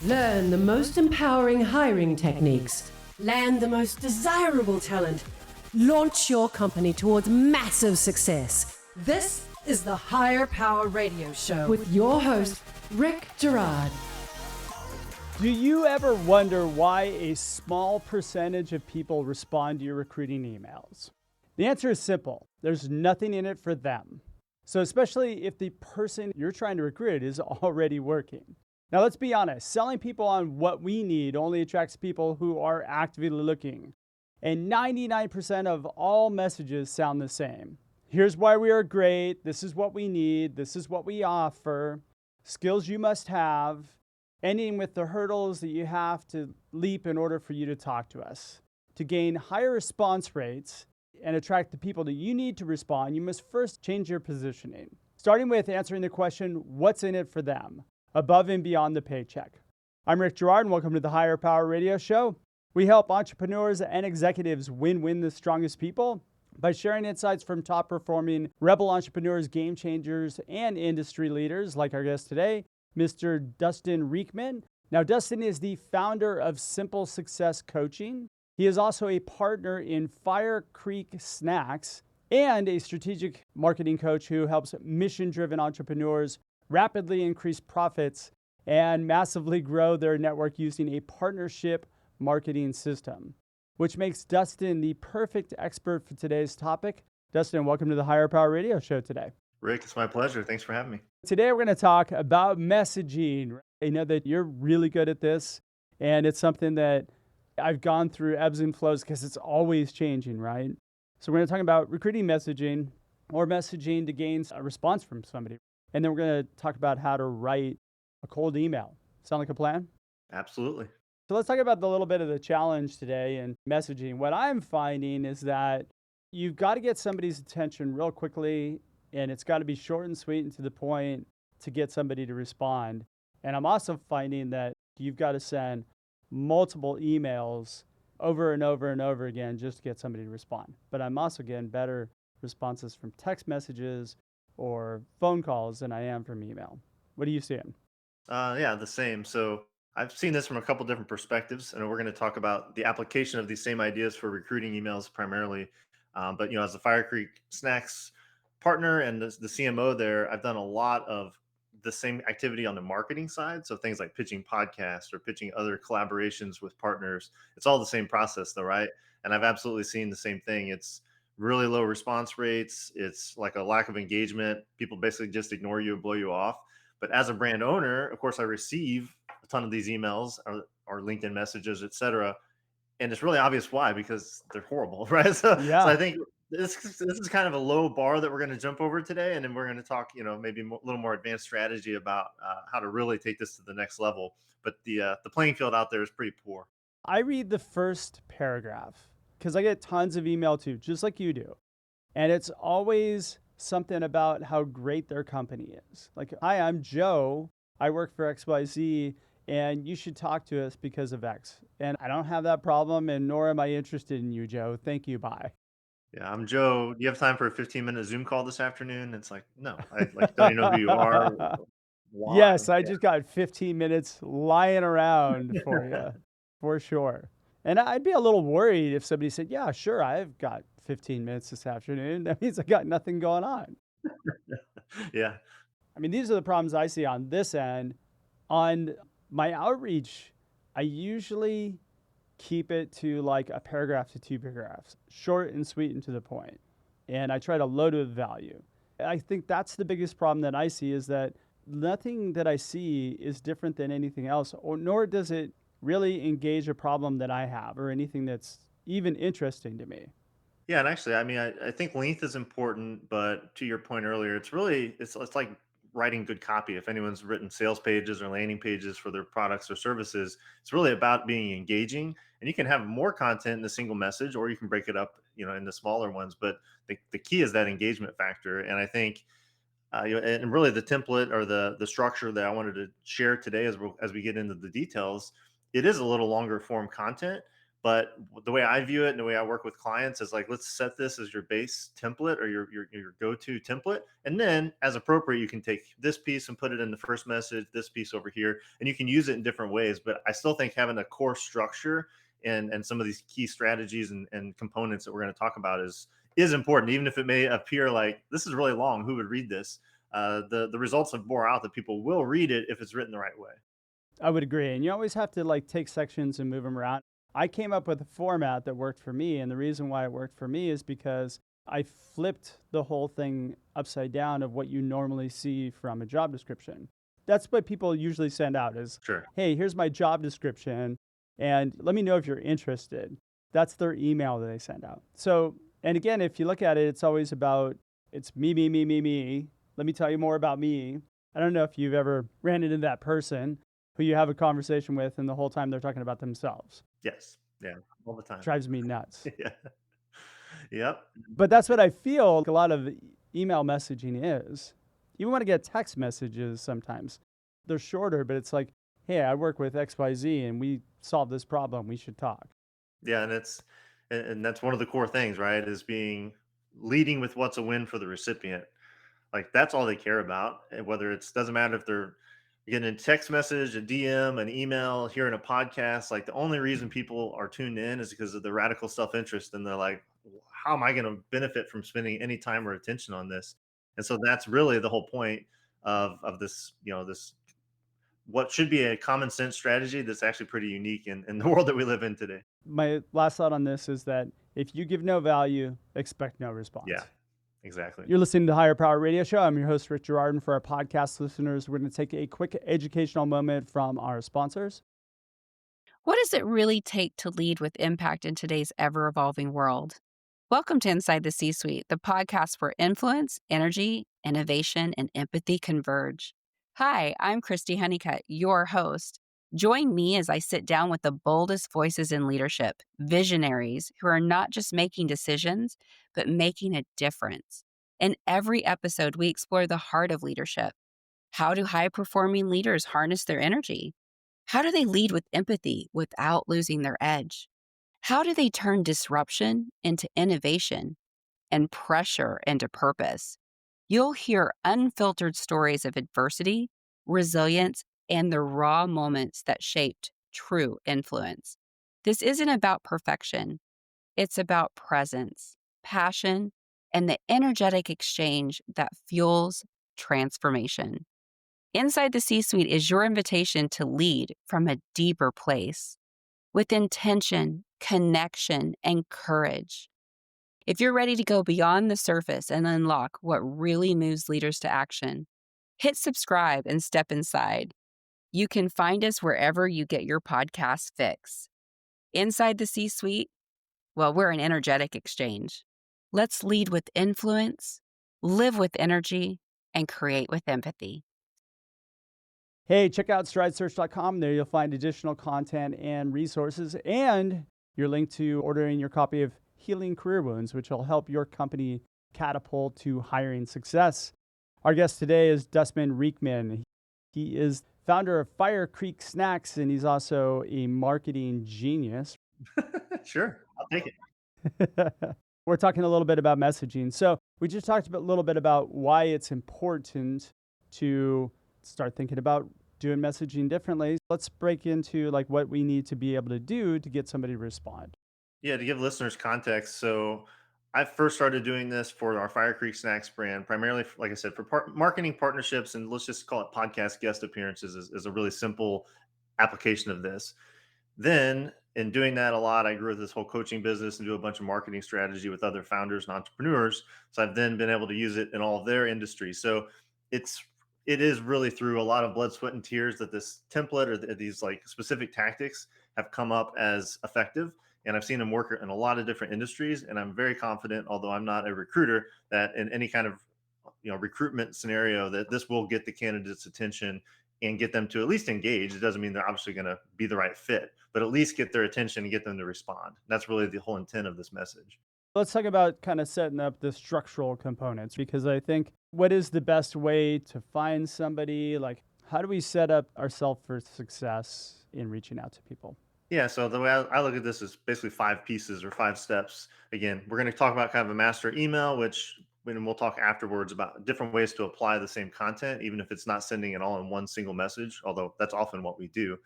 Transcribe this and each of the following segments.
Learn the most empowering hiring techniques. Land the most desirable talent. Launch your company towards massive success. This is the Higher Power Radio Show with your host, Rick Gerard. Do you ever wonder why a small percentage of people respond to your recruiting emails? The answer is simple. There's nothing in it for them. So especially if the person you're trying to recruit is already working. Now, let's be honest. Selling people on what we need only attracts people who are actively looking. And 99% of all messages sound the same. Here's why we are great. This is what we need. This is what we offer. Skills you must have. Ending with the hurdles that you have to leap in order for you to talk to us. To gain higher response rates and attract the people that you need to respond, you must first change your positioning. Starting with answering the question, what's in it for them? Above and beyond the paycheck. I'm Rick Gerard, and welcome to the Higher Power Radio Show. We help entrepreneurs and executives win the strongest people by sharing insights from top-performing rebel entrepreneurs, game changers, and industry leaders like our guest today, Mr. Dustin Riechmann. Now, Dustin is the founder of Simple Success Coaching. He is also a partner in Fire Creek Snacks and a strategic marketing coach who helps mission-driven entrepreneurs rapidly increase profits and massively grow their network using a partnership marketing system, which makes Dustin the perfect expert for today's topic. Dustin, welcome to the Higher Power Radio Show today. Rick, it's my pleasure. Thanks for having me. Today, we're going to talk about messaging. I know that you're really good at this, and it's something that I've gone through ebbs and flows because it's always changing, right? So we're going to talk about recruiting messaging or messaging to gain a response from somebody. And then we're going to talk about how to write a cold email. Sound like a plan? Absolutely. So let's talk about the little bit of the challenge today in messaging. What I'm finding is that you've got to get somebody's attention real quickly, and it's got to be short and sweet and to the point to get somebody to respond. And I'm also finding that you've got to send multiple emails over and over and over again just to get somebody to respond. But I'm also getting better responses from text messages or phone calls than I am from email. What are you seeing? Yeah, the same. So I've seen this from a couple different perspectives, and we're going to talk about the application of these same ideas for recruiting emails primarily. But as a Fire Creek Snacks partner and the CMO there, I've done a lot of the same activity on the marketing side. So things like pitching podcasts or pitching other collaborations with partners. It's all the same process, though, right? And I've absolutely seen the same thing. It's really low response rates. It's like a lack of engagement. People basically just ignore you and blow you off. But as a brand owner, of course, I receive a ton of these emails or LinkedIn messages, et cetera. And it's really obvious why, because they're horrible, right? So I Yeah. think this is kind of a low bar that we're going to jump over today. And then we're going to talk, maybe a little more advanced strategy about how to really take this to the next level. But the playing field out there is pretty poor. I read the first paragraph because I get tons of email too, just like you do. And it's always something about how great their company is. Like, hi, I'm Joe. I work for XYZ, and you should talk to us because of X. And I don't have that problem, and nor am I interested in you, Joe. Thank you. Bye. Yeah, I'm Joe. Do you have time for a 15-minute Zoom call this afternoon? It's like, no, I like don't even know who you are. Why? Yes, I just got 15 minutes lying around for you, for sure. And I'd be a little worried if somebody said, yeah, sure, I've got 15 minutes this afternoon. That means I got nothing going on. Yeah. I mean, these are the problems I see on this end. On my outreach, I usually keep it to like a paragraph to two paragraphs, short and sweet and to the point. And I try to load it with value. I think that's the biggest problem that I see is that nothing that I see is different than anything else, or nor does it really engage a problem that I have or anything that's even interesting to me. Yeah, and actually, I mean, I think length is important, but to your point earlier, it's like writing good copy. If anyone's written sales pages or landing pages for their products or services, it's really about being engaging. And you can have more content in a single message, or you can break it up, into smaller ones. But the key is that engagement factor. And I think, and really the template or the structure that I wanted to share today as we get into the details, it is a little longer form content, But the way I view it and the way I work with clients is like, let's set this as your base template or your go-to template. And then as appropriate, you can take this piece and put it in the first message, this piece over here, and you can use it in different ways. But I still think having a core structure and some of these key strategies and components that we're going to talk about is important, even if it may appear like this is really long. Who would read this? The results have bore out that people will read it if it's written the right way. I would agree. And you always have to like take sections and move them around. I came up with a format that worked for me. And the reason why it worked for me is because I flipped the whole thing upside down of what you normally see from a job description. That's what people usually send out is, Sure. hey, here's my job description. And let me know if you're interested. That's their email that they send out. So, and again, if you look at it, it's always about, it's me, me, me, me, me. Let me tell you more about me. I don't know if you've ever ran into that person who you have a conversation with and the whole time they're talking about themselves. Yes. Yeah. All the time. Drives me nuts. Yeah. Yep. But that's what I feel a lot of email messaging is. Even when I get text messages sometimes, they're shorter, but it's like, hey, I work with XYZ and we solve this problem. We should talk. Yeah, and that's one of the core things, right? Is being leading with what's a win for the recipient. Like that's all they care about. And whether it's doesn't matter if they're getting a text message, a DM, an email, hearing a podcast. Like the only reason people are tuned in is because of the radical self-interest, and they're like, how am I going to benefit from spending any time or attention on this? And so that's really the whole point of this, this what should be a common sense strategy that's actually pretty unique in the world that we live in today. My last thought on this is that if you give no value, expect no response. Yeah, exactly. You're listening to the Higher Power Radio Show. I'm your host, Rich Girard. And for our podcast listeners, we're going to take a quick educational moment from our sponsors. What does it really take to lead with impact in today's ever-evolving world? Welcome to Inside the C-Suite, the podcast where influence, energy, innovation, and empathy converge. Hi, I'm Christy Honeycutt, your host. Join me as I sit down with the boldest voices in leadership, visionaries who are not just making decisions, but making a difference. In every episode, we explore the heart of leadership. How do high-performing leaders harness their energy? How do they lead with empathy without losing their edge? How do they turn disruption into innovation and pressure into purpose? You'll hear unfiltered stories of adversity, resilience, and the raw moments that shaped true influence. This isn't about perfection. It's about presence, passion, and the energetic exchange that fuels transformation. Inside the C-Suite is your invitation to lead from a deeper place with intention, connection, and courage. If you're ready to go beyond the surface and unlock what really moves leaders to action, hit subscribe and step inside. You can find us wherever you get your podcast fix. Inside the C-Suite, well, we're an energetic exchange. Let's lead with influence, live with energy, and create with empathy. Hey, check out stridesearch.com. There you'll find additional content and resources and your link to ordering your copy of Healing Career Wounds, which will help your company catapult to hiring success. Our guest today is Dustin Riechmann. He is founder of Fire Creek Snacks, and he's also a marketing genius. Sure, I'll take it. We're talking a little bit about messaging. So we just talked a little bit about why it's important to start thinking about doing messaging differently. Let's break into like what we need to be able to do to get somebody to respond. Yeah, to give listeners context, so I first started doing this for our Fire Creek Snacks brand, primarily, like I said, for marketing partnerships, and let's just call it podcast guest appearances is a really simple application of this. Then, in doing that a lot, I grew this whole coaching business and do a bunch of marketing strategy with other founders and entrepreneurs. So I've then been able to use it in all of their industries. So it is really through a lot of blood, sweat, and tears that this template or these like specific tactics have come up as effective. And I've seen them work in a lot of different industries. And I'm very confident, although I'm not a recruiter, that in any kind of recruitment scenario, that this will get the candidate's attention and get them to at least engage. It doesn't mean they're obviously going to be the right fit, but at least get their attention and get them to respond. That's really the whole intent of this message. Let's talk about kind of setting up the structural components, because I think what is the best way to find somebody? Like, how do we set up ourselves for success in reaching out to people? Yeah, so the way I look at this is basically five pieces or five steps. Again, we're going to talk about kind of a master email, which when we'll talk afterwards about different ways to apply the same content, even if it's not sending it all in one single message, although that's often what we do.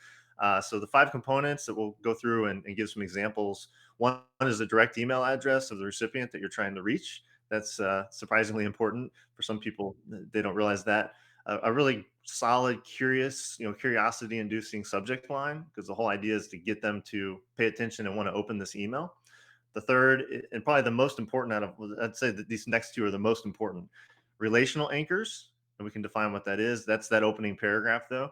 So the five components that we'll go through and give some examples. One is the direct email address of the recipient that you're trying to reach. That's surprisingly important for some people. They don't realize that a really solid, curious, curiosity-inducing subject line, because the whole idea is to get them to pay attention and want to open this email. The third, and probably the most important out of, I'd say that these next two are the most important, relational anchors, and we can define what that is. That's that opening paragraph, though.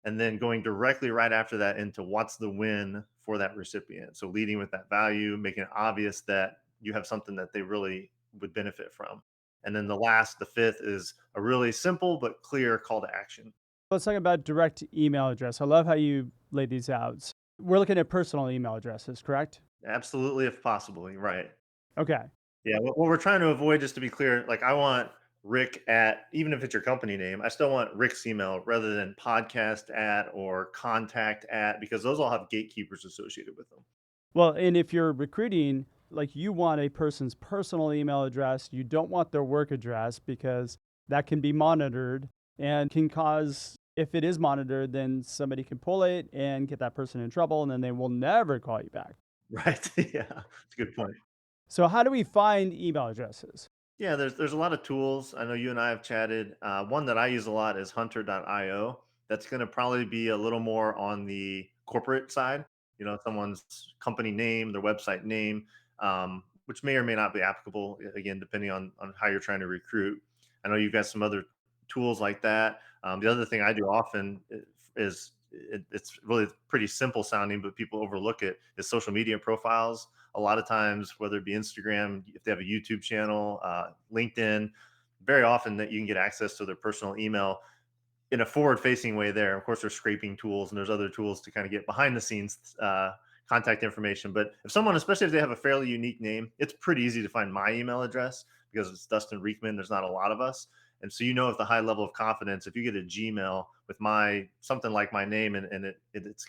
And then going directly right after that into what's the win for that recipient. So leading with that value, making it obvious that you have something that they really would benefit from. And then the fifth is a really simple but clear call to action. Let's talk about direct email address. I love how you laid these out. We're looking at personal email addresses, correct? Absolutely, if possible. You're right. Okay. Yeah. What we're trying to avoid, just to be clear, like I want Rick at, even if it's your company name, I still want Rick's email rather than podcast at or contact at, because those all have gatekeepers associated with them. Well, and if you're recruiting, like you want a person's personal email address, you don't want their work address because that can be monitored and can cause, if it is monitored, then somebody can pull it and get that person in trouble and then they will never call you back. Right. Yeah. That's a good point. So, how do we find email addresses? Yeah, there's a lot of tools. I know you and I have chatted. One that I use a lot is hunter.io. That's going to probably be a little more on the corporate side, someone's company name, their website name, which may or may not be applicable, again, depending on how you're trying to recruit. I know you've got some other tools like that. The other thing I do often is it's really pretty simple sounding, but people overlook it, is social media profiles. A lot of times, whether it be Instagram, if they have a YouTube channel, LinkedIn, very often that you can get access to their personal email in a forward facing way there. Of course, there's scraping tools and there's other tools to kind of get behind the scenes contact information. But if someone, especially if they have a fairly unique name, it's pretty easy to find my email address because it's Dustin Riechmann. There's not a lot of us. And so, with a high level of confidence, if you get a Gmail with something like my name and it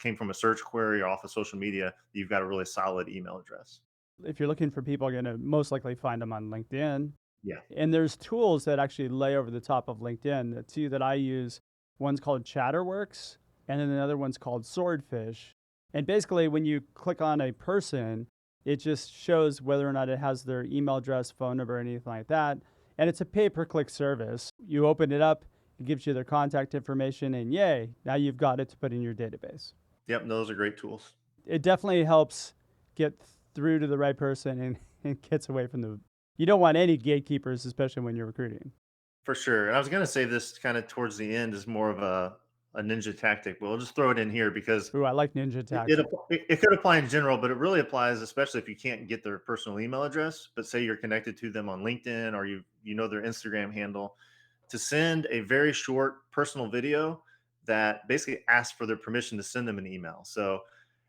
came from a search query or off of social media, you've got a really solid email address. If you're looking for people, you're going to most likely find them on LinkedIn. Yeah. And there's tools that actually lay over the top of LinkedIn. The two that I use, one's called Chatterworks, and then another one's called Swordfish. And basically, when you click on a person, it just shows whether or not it has their email address, phone number, anything like that. And it's a pay-per-click service. You open it up, it gives you their contact information, and yay, now you've got it to put in your database. Yep, those are great tools. It definitely helps get through to the right person and gets away from the... You don't want any gatekeepers, especially when you're recruiting. For sure. And I was going to say this kind of towards the end is more of a ninja tactic, but we'll just throw it in here because Ooh, I like ninja it, tactics. it could apply in general, but it really applies, especially if you can't get their personal email address, but say you're connected to them on LinkedIn or you know their Instagram handle, to send a very short personal video that basically asks for their permission to send them an email. So,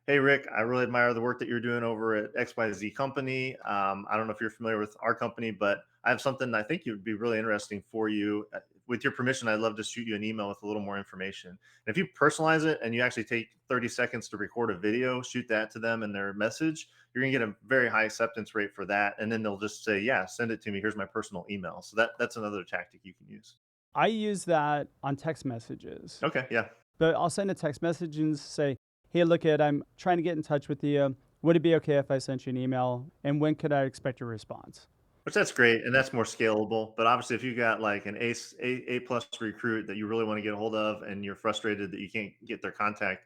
hey, Rick, I really admire the work that you're doing over at XYZ company. I don't know if you're familiar with our company, but I have something I think would be really interesting for you. With your permission, I'd love to shoot you an email with a little more information. And if you personalize it and you actually take 30 seconds to record a video, shoot that to them in their message, you're going to get a very high acceptance rate for that. And then they'll just say, yeah, send it to me. Here's my personal email. So that's another tactic you can use. I use that on text messages. Okay. Yeah. But I'll send a text message and say, hey, look at, I'm trying to get in touch with you. Would it be okay if I sent you an email? And when could I expect your response? Which that's great, and that's more scalable. But obviously, if you got like an A plus recruit that you really want to get a hold of, and you're frustrated that you can't get their contact,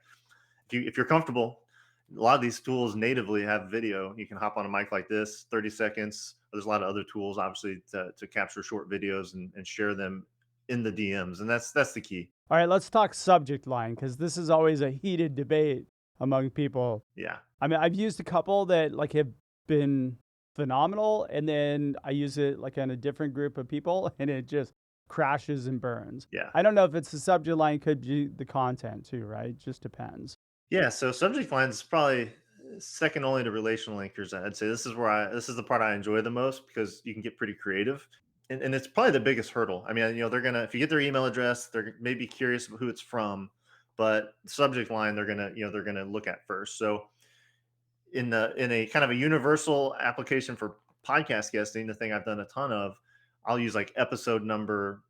if you're comfortable, a lot of these tools natively have video. You can hop on a mic like this, 30 seconds. There's a lot of other tools, obviously, to capture short videos and share them in the DMs, and that's the key. All right, let's talk subject line because this is always a heated debate among people. Yeah. I mean, I've used a couple that like have been phenomenal, and then I use it like on a different group of people, and it just crashes and burns. Yeah. I don't know if it's the subject line, could be the content too, right? Just depends. Yeah. So subject lines is probably second only to relational anchors. I'd say this is the part I enjoy the most because you can get pretty creative. And it's probably the biggest hurdle. I mean, they're if you get their email address, they're maybe curious about who it's from, but subject line they're gonna look at first. So in a kind of a universal application for podcast guesting, the thing I've done a ton of, I'll use like episode number,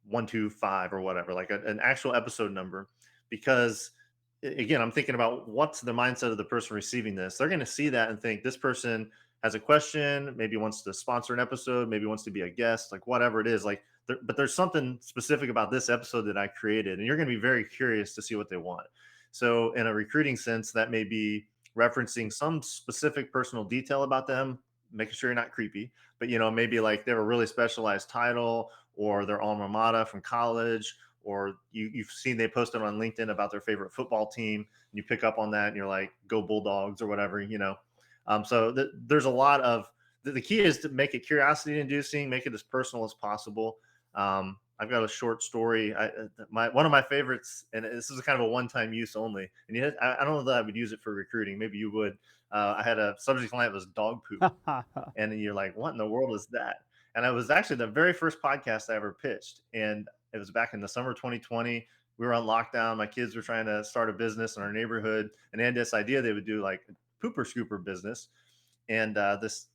125 or whatever, like an actual episode number, because again, I'm thinking about what's the mindset of the person receiving this. They're going to see that and think this person has a question, maybe wants to sponsor an episode, maybe wants to be a guest, like whatever it is, like. But there's something specific about this episode that I created, and you're going to be very curious to see what they want. So, in a recruiting sense, that may be referencing some specific personal detail about them, making sure you're not creepy, but maybe like they have a really specialized title or their alma mater from college, or you've seen they posted on LinkedIn about their favorite football team, and you pick up on that and you're like, go Bulldogs or whatever. There's a lot of the key is to make it curiosity inducing, make it as personal as possible. I've got a short story. One of my favorites, and this is kind of a one-time use only. And I don't know that I would use it for recruiting. Maybe you would. I had a subject line that was dog poop, and then you're like, "What in the world is that?" And it was actually the very first podcast I ever pitched, and it was back in the summer 2020. We were on lockdown. My kids were trying to start a business in our neighborhood, and they had this idea they would do like pooper scooper business. And this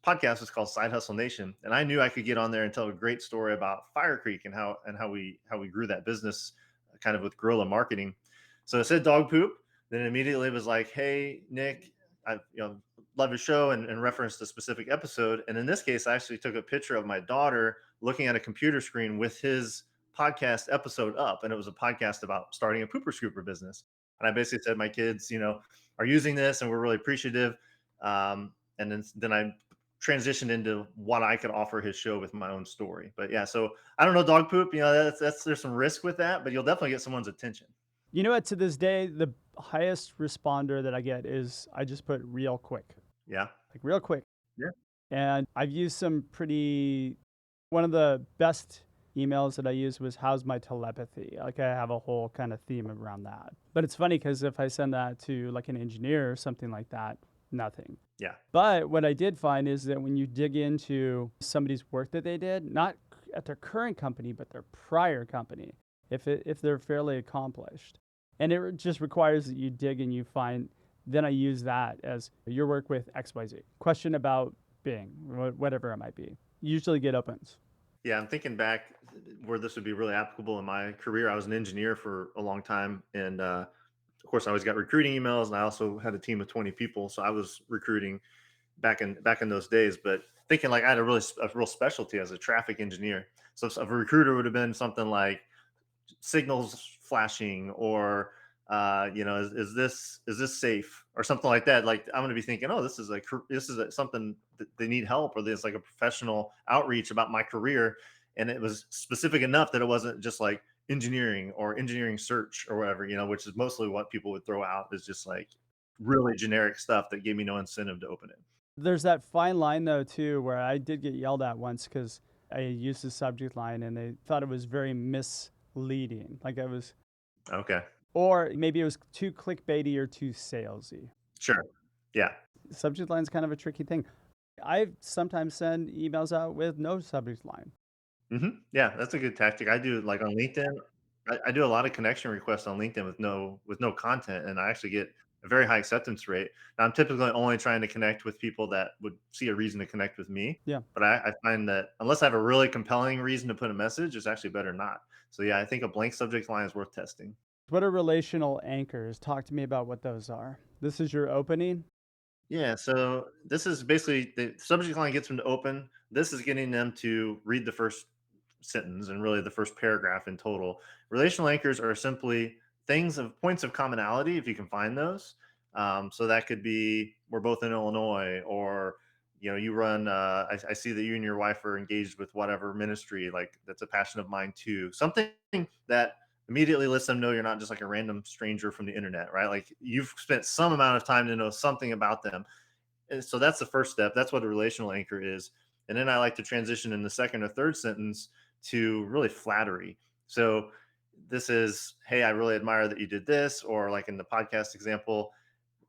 podcast was called Side Hustle Nation, and I knew I could get on there and tell a great story about Fire Creek and how we grew that business, kind of with guerrilla marketing. So I said dog poop, then immediately was like, "Hey Nick, I love your show," and referenced a specific episode. And in this case, I actually took a picture of my daughter looking at a computer screen with his podcast episode up, and it was a podcast about starting a pooper scooper business. And I basically said, my kids, are using this, and we're really appreciative. And then I transitioned into what I could offer his show with my own story. But yeah, so I don't know, dog poop. That's there's some risk with that, but you'll definitely get someone's attention. You know what? To this day, the highest responder that I get is I just put real quick, Yeah, like real quick. yeah, And I've used some one of the best emails that I used was, "How's my telepathy?" Like I have a whole kind of theme around that. But it's funny because if I send that to like an engineer or something like that, nothing. yeah, But what I did find is that when you dig into somebody's work that they did, not at their current company, but their prior company, if they're fairly accomplished, and it just requires that you dig and you find, then I use that as your work with XYZ. Question about Bing, whatever it might be. Usually get opens. yeah. I'm thinking back where this would be really applicable in my career. I was an engineer for a long time, and of course, I always got recruiting emails, and I also had a team of 20 people, so I was recruiting back in those days. But thinking like I had a real specialty as a traffic engineer. So if a recruiter would have been something like signals flashing, or is this safe, or something like that. Like I'm going to be thinking, oh, something that they need help, or there's like a professional outreach about my career, and it was specific enough that it wasn't just like engineering or engineering search or whatever, which is mostly what people would throw out, is just like really generic stuff that gave me no incentive to open it. There's that fine line though too, where I did get yelled at once because I used the subject line and they thought it was very misleading. Like I was, Okay, or maybe it was too clickbaity or too salesy. sure, yeah. Subject line's kind of a tricky thing. I sometimes send emails out with no subject line. Yeah, that's a good tactic. I do like on LinkedIn. I do a lot of connection requests on LinkedIn with no content, and I actually get a very high acceptance rate. Now, I'm typically only trying to connect with people that would see a reason to connect with me. Yeah. But I find that unless I have a really compelling reason to put a message, it's actually better not. So yeah, I think a blank subject line is worth testing. What are relational anchors? Talk to me about what those are. This is your opening. Yeah, so this is basically the subject line gets them to open. This is getting them to read the first sentence and really the first paragraph in total. Relational anchors are simply points of commonality, if you can find those. So that could be, we're both in Illinois, or you run. I see that you and your wife are engaged with whatever ministry, like that's a passion of mine too. Something that immediately lets them know you're not just like a random stranger from the internet, right? Like you've spent some amount of time to know something about them. And so that's the first step. That's what a relational anchor is. And then I like to transition in the second or third sentence to really flattery. So this is, hey, I really admire that you did this, or like in the podcast example.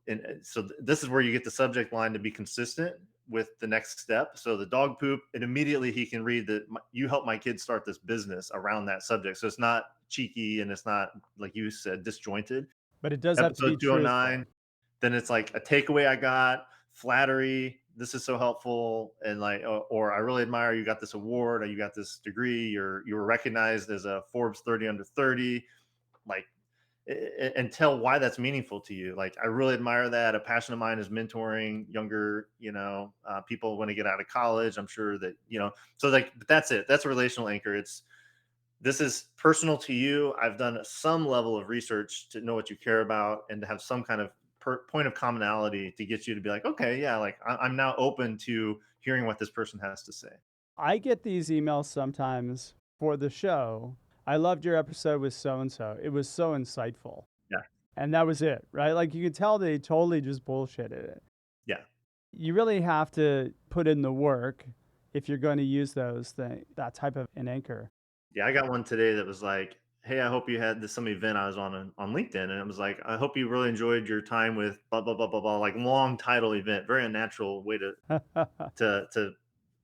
And so this is where you get the subject line to be consistent. with the next step. So the dog poop, and immediately he can read that you helped my kid start this business around that subject. So it's not cheeky and it's not, like you said, disjointed. But it does have to Episode be 209, truthful. then it's like a takeaway I got, flattery, this is so helpful, and like, or I really admire you got this award, or you got this degree, you were recognized as a Forbes 30 under 30, like, and tell why that's meaningful to you. Like, I really admire that. A passion of mine is mentoring younger, people when they get out of college. I'm sure that, so like, but that's it. That's a relational anchor. This is personal to you. I've done some level of research to know what you care about and to have some kind of point of commonality to get you to be like, okay, yeah, like I'm now open to hearing what this person has to say. I get these emails sometimes for the show. I loved your episode with so and so. It was so insightful. Yeah. And that was it, right? Like you could tell they totally just bullshitted it. Yeah. You really have to put in the work if you're going to use that type of an anchor. Yeah, I got one today that was like, "Hey, I hope you had some event I was on LinkedIn," and it was like, "I hope you really enjoyed your time with blah blah blah blah blah." Like long title event, very unnatural way to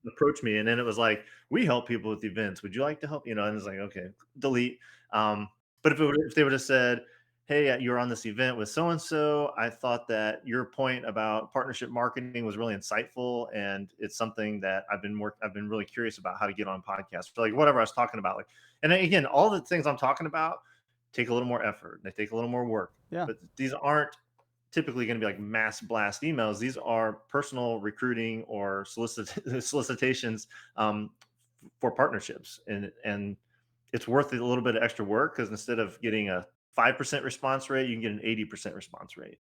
approach me. And then it was like, "We help people with events. Would you like to help?" And it's like, okay, delete. But if they would have said, "Hey, you're on this event with so and so. I thought that your point about partnership marketing was really insightful, and it's something that I've been really curious about how to get on podcasts." So like whatever I was talking about, like, and again, all the things I'm talking about take a little more effort. They take a little more work. Yeah. But these aren't typically going to be like mass blast emails. These are personal recruiting or solicitations for partnerships, and it's worth a little bit of extra work because instead of getting a 5% response rate, you can get an 80% response rate.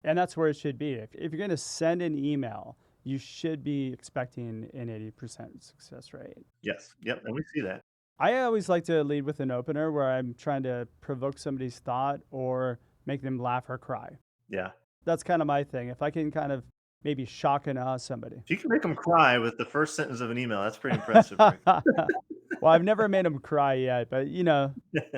And that's where it should be. If you're going to send an email, you should be expecting an 80% success rate. Yes. Yep. And we see that. I always like to lead with an opener where I'm trying to provoke somebody's thought or make them laugh or cry. Yeah. That's kind of my thing. If I can kind of maybe shock and awe somebody. If you can make them cry with the first sentence of an email, that's pretty impressive, Rick. Well, I've never made them cry yet, but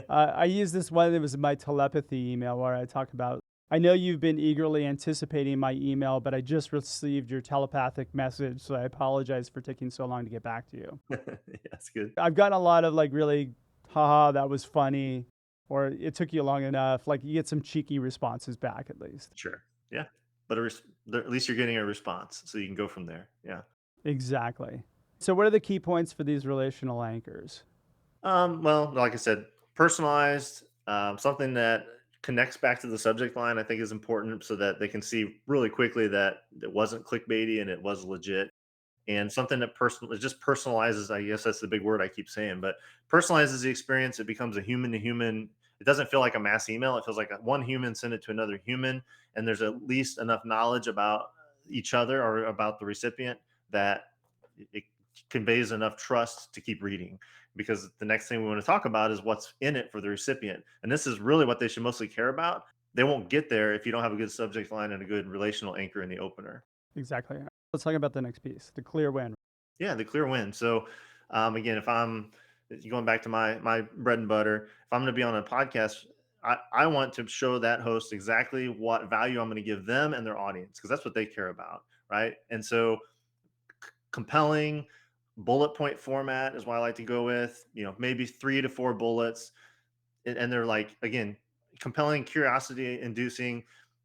I used this one. It was my telepathy email where I talk about, I know you've been eagerly anticipating my email, but I just received your telepathic message, so I apologize for taking so long to get back to you. That's good. I've gotten a lot of like really, haha, that was funny, or it took you long enough. Like you get some cheeky responses back at least. Sure. Yeah. But at least you're getting a response, so you can go from there. Yeah. Exactly. So what are the key points for these relational anchors? Well, like I said, personalized, something that connects back to the subject line, I think is important so that they can see really quickly that it wasn't clickbaity and it was legit. And something that it just personalizes, I guess that's the big word I keep saying, but personalizes the experience. It becomes a human to human. It doesn't feel like a mass email. It feels like one human sent it to another human. And there's at least enough knowledge about each other or about the recipient that it conveys enough trust to keep reading, because the next thing we want to talk about is what's in it for the recipient. And this is really what they should mostly care about. They won't get there if you don't have a good subject line and a good relational anchor in the opener. Exactly. Let's talk about the next piece, the clear win. Yeah, the clear win. So again, if I'm going back to my bread and butter, if I'm going to be on a podcast, I want to show that host exactly what value I'm going to give them and their audience, because that's what they care about, right? And so compelling bullet point format is what I like to go with, maybe 3 to 4 bullets. And they're like, again, compelling, curiosity inducing,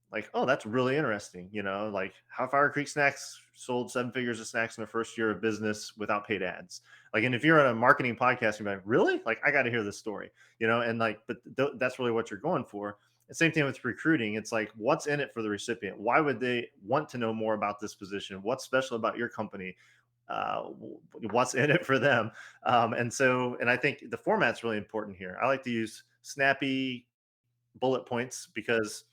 like, oh, that's really interesting. Like how Fire Creek Snacks sold 7 figures of snacks in their first year of business without paid ads. Like, and if you're on a marketing podcast, you're like, really? Like, I got to hear this story, and like, but that's really what you're going for. And same thing with recruiting. It's like, what's in it for the recipient? Why would they want to know more about this position? What's special about your company? What's in it for them? And I think the format's really important here. I like to use snappy bullet points because,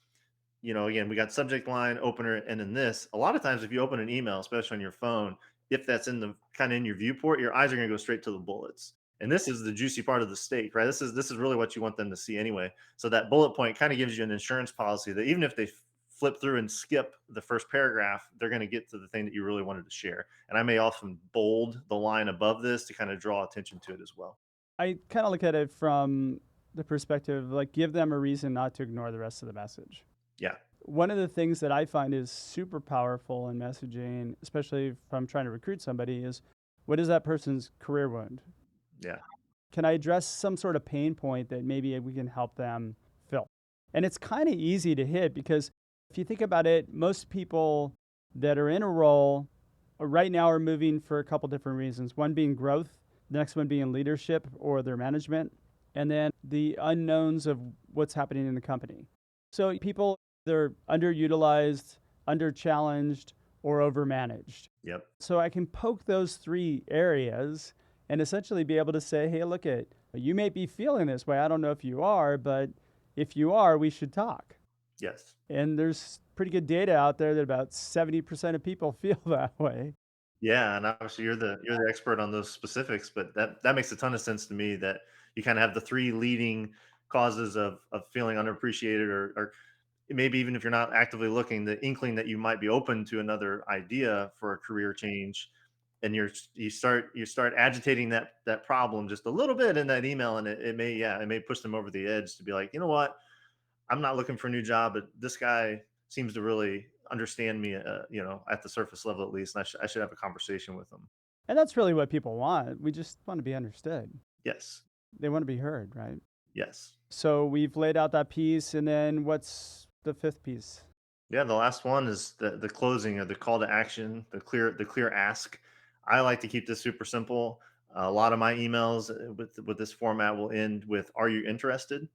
again, we got subject line, opener, and then this. A lot of times if you open an email, especially on your phone, if that's in the kind of in your viewport, your eyes are going to go straight to the bullets. And this is the juicy part of the steak, right? This is really what you want them to see anyway. So that bullet point kind of gives you an insurance policy that even if they flip through and skip the first paragraph, they're going to get to the thing that you really wanted to share. And I may often bold the line above this to kind of draw attention to it as well. I kind of look at it from the perspective, like give them a reason not to ignore the rest of the message. Yeah. one of the things that I find is super powerful in messaging, especially if I'm trying to recruit somebody, is what is that person's career wound? Yeah. Can I address some sort of pain point that maybe we can help them fill? And it's kind of easy to hit because if you think about it, most people that are in a role right now are moving for a couple different reasons. One being growth, the next one being leadership or their management, and then the unknowns of what's happening in the company. So people, they're underutilized, underchallenged, or overmanaged. Yep. So I can poke those three areas and essentially be able to say, hey, look at, you may be feeling this way. I don't know if you are, but if you are, we should talk. Yes. And there's pretty good data out there that about 70% of people feel that way. Yeah, and obviously you're the expert on those specifics, but that makes a ton of sense to me that you kind of have the three leading causes of feeling underappreciated or maybe even if you're not actively looking, the inkling that you might be open to another idea for a career change, and you start agitating that problem just a little bit in that email, and it may push them over the edge to be like, you know what, I'm not looking for a new job, but this guy seems to really understand me, at the surface level at least, and I should have a conversation with him. And that's really what people want. We just want to be understood. Yes, They want to be heard, right? yes, So we've laid out that piece. And then what's the fifth piece? yeah. The last one is the closing or the call to action, the clear ask. I like to keep this super simple. A lot of my emails with this format will end with "Are you interested?"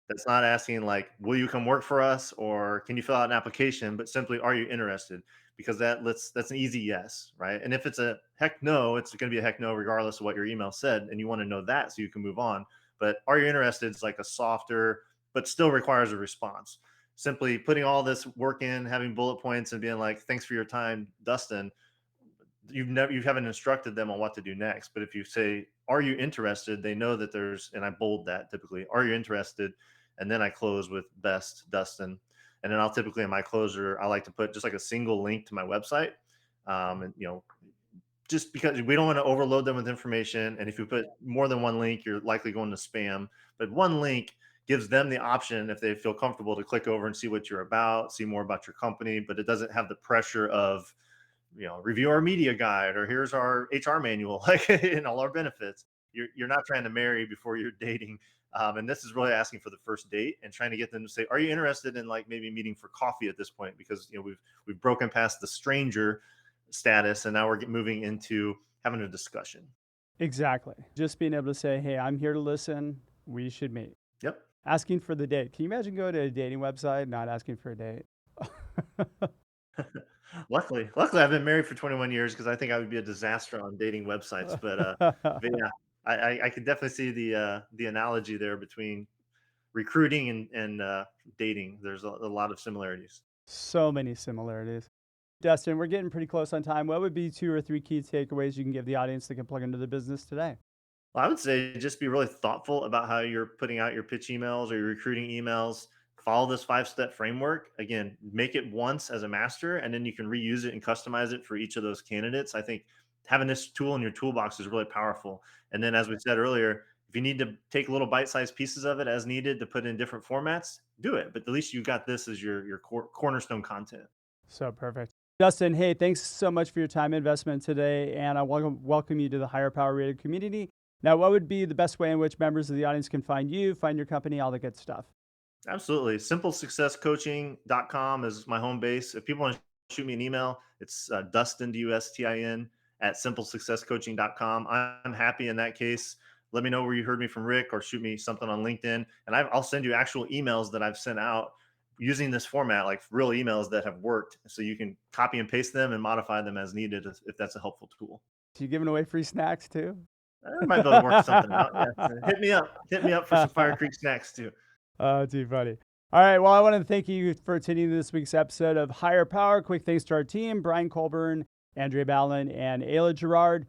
That's not asking like, "Will you come work for us?" or "Can you fill out an application?" but simply, "Are you interested?" Because that's an easy yes, right? And if it's a heck no, it's going to be a heck no regardless of what your email said, and you want to know that so you can move on. But "Are you interested?" is like a softer, but still requires a response. Simply putting all this work in, having bullet points, and being like, "Thanks for your time, Dustin." You haven't instructed them on what to do next. But if you say, "Are you interested?" they know that and I bold that typically, "Are you interested?" And then I close with "Best, Dustin." And then I'll typically in my closure, I like to put just like a single link to my website. And just because we don't want to overload them with information. And if you put more than one link, you're likely going to spam. But one link gives them the option, if they feel comfortable, to click over and see what you're about, see more about your company, but it doesn't have the pressure of, review our media guide or here's our HR manual, like and all our benefits. You're not trying to marry before you're dating. And this is really asking for the first date and trying to get them to say, "Are you interested in like maybe meeting for coffee at this point?" Because we've broken past the stranger status and now we're moving into having a discussion. Exactly. Just being able to say, hey, I'm here to listen. We should meet. Yep. Asking for the date. Can you imagine going to a dating website, not asking for a date? Luckily, I've been married for 21 years because I think I would be a disaster on dating websites. But yeah, I could definitely see the analogy there between recruiting and dating. There's a lot of similarities. So many similarities. Dustin, we're getting pretty close on time. What would be 2 or 3 key takeaways you can give the audience that can plug into the business today? Well, I would say just be really thoughtful about how you're putting out your pitch emails or your recruiting emails. Follow this 5-step framework. Again, make it once as a master, and then you can reuse it and customize it for each of those candidates. I think having this tool in your toolbox is really powerful. And then, as we said earlier, if you need to take little bite-sized pieces of it as needed to put in different formats, do it. But at least you got this as your cornerstone content. So perfect. Dustin, hey, thanks so much for your time investment today. And I welcome you to the Higher Power Rated community. Now, what would be the best way in which members of the audience can find you, find your company, all the good stuff? Absolutely. SimpleSuccessCoaching.com is my home base. If people want to shoot me an email, it's Dustin, Dustin, at SimpleSuccessCoaching.com. I'm happy in that case. Let me know where you heard me from Rick or shoot me something on LinkedIn. And I'll send you actual emails that I've sent out using this format, like real emails that have worked. So you can copy and paste them and modify them as needed if that's a helpful tool. So you giving away free snacks too? I might be able to work something out. Yeah. Hit me up. Hit me up for some Fire Creek snacks too. Oh, too funny. All right. Well, I want to thank you for attending this week's episode of Higher Power. Quick thanks to our team, Brian Colburn, Andrea Ballin, and Ayla Gerard.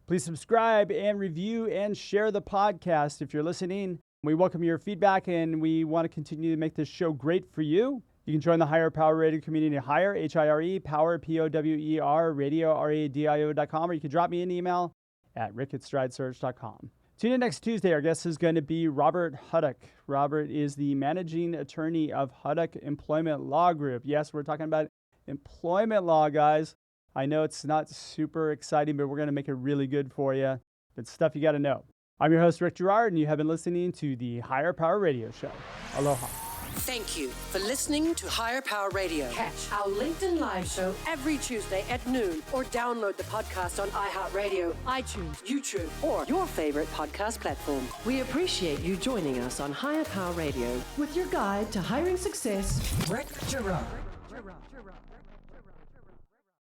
Please subscribe and review and share the podcast if you're listening. We welcome your feedback, and we want to continue to make this show great for you. You can join the Higher Power Rated community at Higher, H-I-R-E, Power, P-O-W-E-R, radio, R-A-D-I-O.com, or you can drop me an email at rick@stridesearch.com. Tune in next Tuesday. Our guest is going to be Robert Huddock. Robert is the managing attorney of Huddock Employment Law Group. Yes, we're talking about employment law, guys. I know it's not super exciting, but we're going to make it really good for you. It's stuff you got to know. I'm your host, Rick Girard, and you have been listening to the Higher Power Radio Show. Aloha. Thank you for listening to Higher Power Radio. Catch our LinkedIn Live show every Tuesday at noon, or download the podcast on iHeartRadio, iTunes, YouTube, or your favorite podcast platform. We appreciate you joining us on Higher Power Radio with your guide to hiring success, Rick Girard.